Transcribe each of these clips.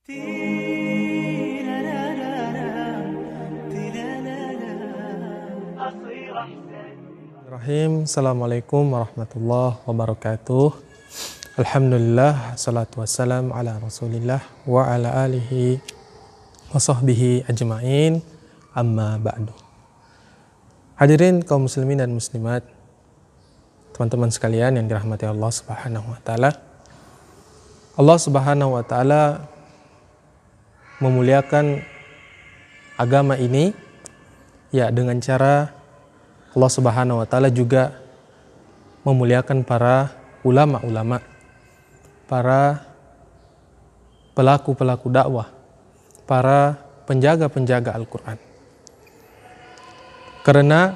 Assalamualaikum warahmatullahi wabarakatuh. Alhamdulillah, salatu wassalam ala rasulillah wa ala alihi wa sahbihi ajma'in, amma ba'du. Hadirin kaum muslimin dan muslimat, teman-teman sekalian yang dirahmati Allah subhanahu wa ta'ala. Allah subhanahu wa ta'ala memuliakan agama ini ya dengan cara Allah subhanahu wa ta'ala juga memuliakan para ulama-ulama, para pelaku-pelaku dakwah, para penjaga-penjaga Al-Quran. Karena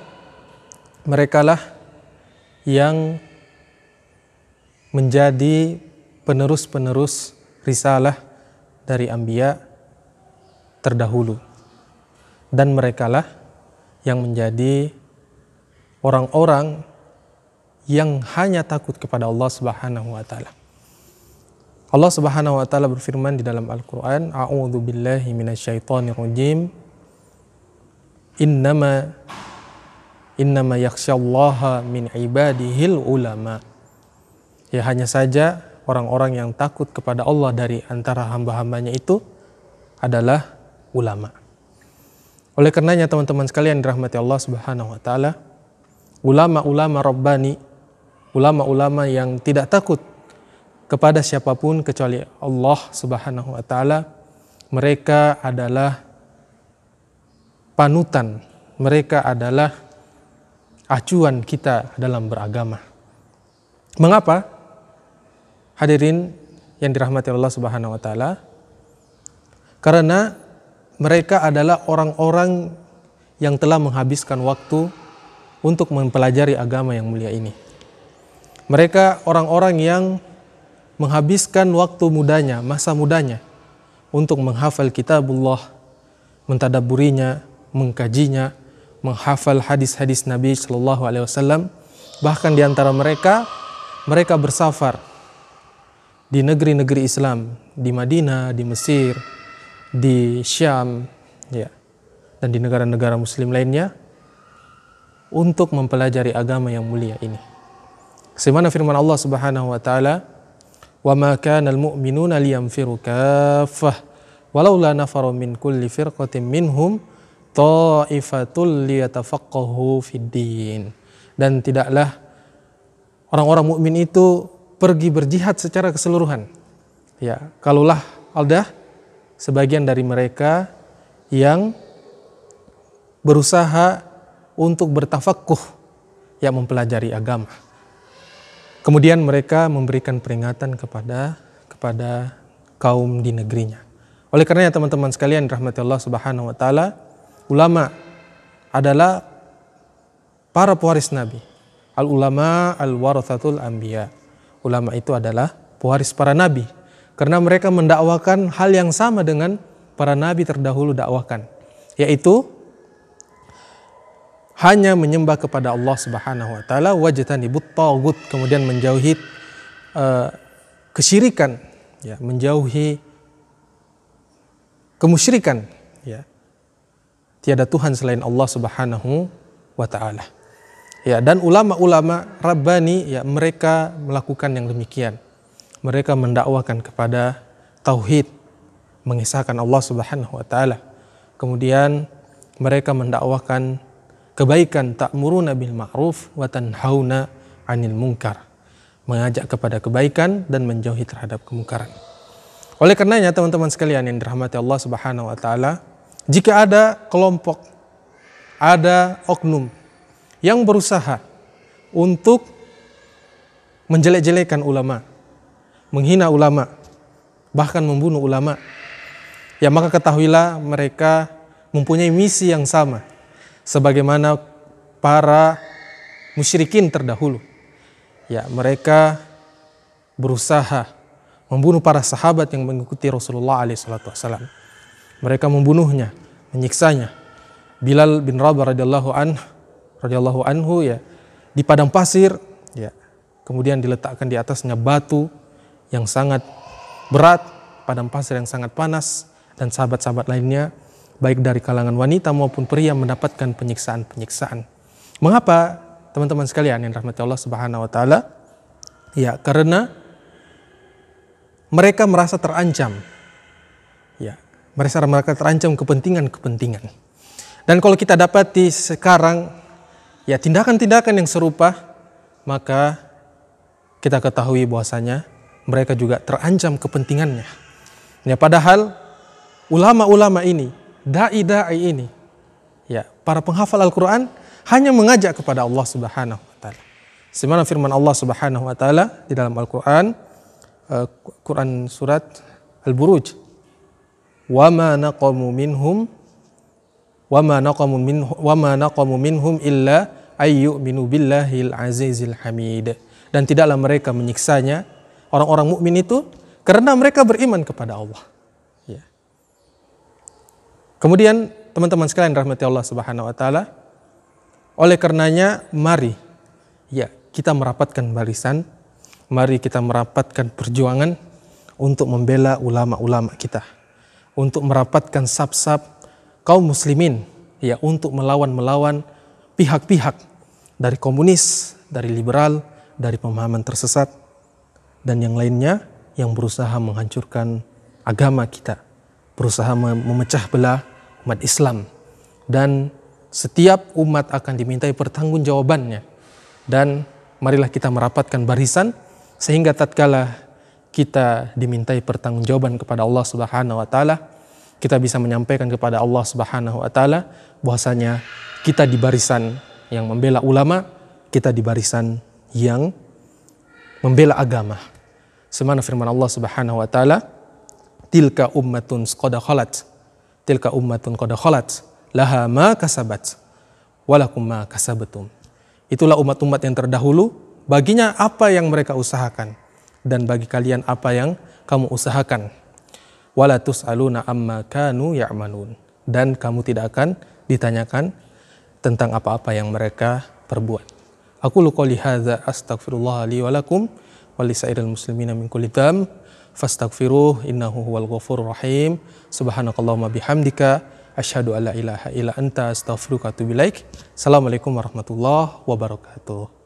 merekalah yang menjadi penerus-penerus risalah dari anbiya terdahulu. Dan merekalah yang menjadi orang-orang yang hanya takut kepada Allah subhanahu wa ta'ala. Allah subhanahu wa ta'ala berfirman di dalam Al-Quran, A'udzu billahi minasyaitonir rajim. Innama yakhsyallaha min ibadihil ulama. Ya, hanya saja orang-orang yang takut kepada Allah dari antara hamba-hambanya itu adalah ulama. Oleh karenanya teman-teman sekalian dirahmati Allah subhanahu wa ta'ala, ulama-ulama Rabbani, ulama-ulama yang tidak takut kepada siapapun kecuali Allah subhanahu wa ta'ala, mereka adalah panutan, mereka adalah acuan kita dalam beragama. Mengapa? Hadirin yang dirahmati Allah subhanahu wa ta'ala, karena mereka adalah orang-orang yang telah menghabiskan waktu untuk mempelajari agama yang mulia ini. Mereka orang-orang yang menghabiskan waktu mudanya, masa mudanya untuk menghafal kitabullah, mentadabburinya, mengkajinya, menghafal hadis-hadis Nabi Shallallahu Alaihi Wasallam. Bahkan di antara mereka bersafar di negeri-negeri Islam, di Madinah, di Mesir, di Syam, ya, dan di negara-negara Muslim lainnya, untuk mempelajari agama yang mulia ini. Sebagaimana firman Allah Subhanahu wa taala, "Wa ma kana al-mu'minuna liyanfiru kaffah walaula nafaru min kulli firqatin minhum ta'ifatul liyatafaqahu fid-din." Dan tidaklah orang-orang mukmin itu pergi berjihad secara keseluruhan. Ya, kalaulah ada sebagian dari mereka yang berusaha untuk bertafaqquh, yang mempelajari agama. Kemudian mereka memberikan peringatan kepada kaum di negerinya. Oleh karenanya teman-teman sekalian rahmati Allah subhanahu wa ta'ala, ulama adalah para pewaris Nabi. Al-ulama al-warathatul anbiya. Ulama itu adalah pewaris para nabi. Karena mereka mendakwakan hal yang sama dengan para nabi terdahulu dakwakan. Yaitu hanya menyembah kepada Allah subhanahu wa ta'ala, wajtanibut taghut, kemudian menjauhi kesyirikan, ya, menjauhi kemusyrikan, ya. Tiada Tuhan selain Allah subhanahu wa ta'ala. Ya, dan ulama-ulama Rabbani, ya, mereka melakukan yang demikian. Mereka mendakwakan kepada tauhid, mengisahkan Allah subhanahu wa ta'ala. Kemudian mereka mendakwakan kebaikan, ta'muruna bil ma'ruf wa tanhauna 'anil munkar, mengajak kepada kebaikan dan menjauhi terhadap kemungkaran. Oleh karenanya teman-teman sekalian yang dirahmati Allah Subhanahu wa taala, jika ada kelompok, ada oknum yang berusaha untuk menjelek-jelekan ulama, menghina ulama, bahkan membunuh ulama, ya maka ketahuilah mereka mempunyai misi yang sama sebagaimana para musyrikin terdahulu. Ya, mereka berusaha membunuh para sahabat yang mengikuti Rasulullah SAW. Mereka membunuhnya, menyiksanya. Bilal bin Rabah radhiyallahu anhu ya di padang pasir, ya. Kemudian diletakkan di atasnya batu yang sangat berat, padang pasir yang sangat panas, dan sahabat-sahabat lainnya, baik dari kalangan wanita maupun pria, mendapatkan penyiksaan-penyiksaan. Mengapa teman-teman sekalian yang dirahmati Allah Subhanahu wa taala? Ya, karena mereka merasa terancam. Ya, mereka terancam kepentingan-kepentingan. Dan kalau kita dapati sekarang ya tindakan-tindakan yang serupa, maka kita ketahui bahwasanya mereka juga terancam kepentingannya. Ya, padahal ulama-ulama ini, dai-dai ini, ya, para penghafal Al-Quran hanya mengajak kepada Allah Subhanahu wa taala. Sebagaimana firman Allah Subhanahu wa taala di dalam Al-Quran, Quran surat Al-Buruj, "Wa ma naqamu minhum illa ayyuminu billahil azizil hamid." Dan tidaklah mereka menyiksanya, orang-orang mukmin itu, karena mereka beriman kepada Allah. Ya. Kemudian teman-teman sekalian rahmati Allah Subhanahu wa taala, oleh karenanya mari ya kita merapatkan barisan, mari kita merapatkan perjuangan untuk membela ulama-ulama kita, untuk merapatkan saf-saf kaum muslimin, ya, untuk melawan pihak-pihak dari komunis, dari liberal, dari pemahaman tersesat, dan yang lainnya yang berusaha menghancurkan agama kita, berusaha memecah belah umat Islam. Dan setiap umat akan dimintai pertanggungjawabannya. Dan marilah kita merapatkan barisan, sehingga tatkala kita dimintai pertanggungjawaban kepada Allah Subhanahu wa taala, kita bisa menyampaikan kepada Allah Subhanahu wa taala bahwasanya kita di barisan yang membela ulama, kita di barisan yang membela agama. Semana firman Allah Subhanahu wa taala, "Tilka ummatun qad khalat. Tilka ummatun qad khalat. Laha ma kasabat walakum ma kasabtum." Itulah umat-umat yang terdahulu, baginya apa yang mereka usahakan, dan bagi kalian apa yang kamu usahakan. Wala tus'aluna amma kanu ya'malun. Dan kamu tidak akan ditanyakan tentang apa-apa yang mereka perbuat. Aku qouli hadza astaghfirullah li wa lakum wa lisairil muslimina min kulli dzam fastaghfiruh innahu huwal ghafurur rahim. Subhanakallahumma bihamdika asyhadu an la ilaha illa anta astaghfiruka wa atubu ilaik. Assalamualaikum warahmatullahi wabarakatuh.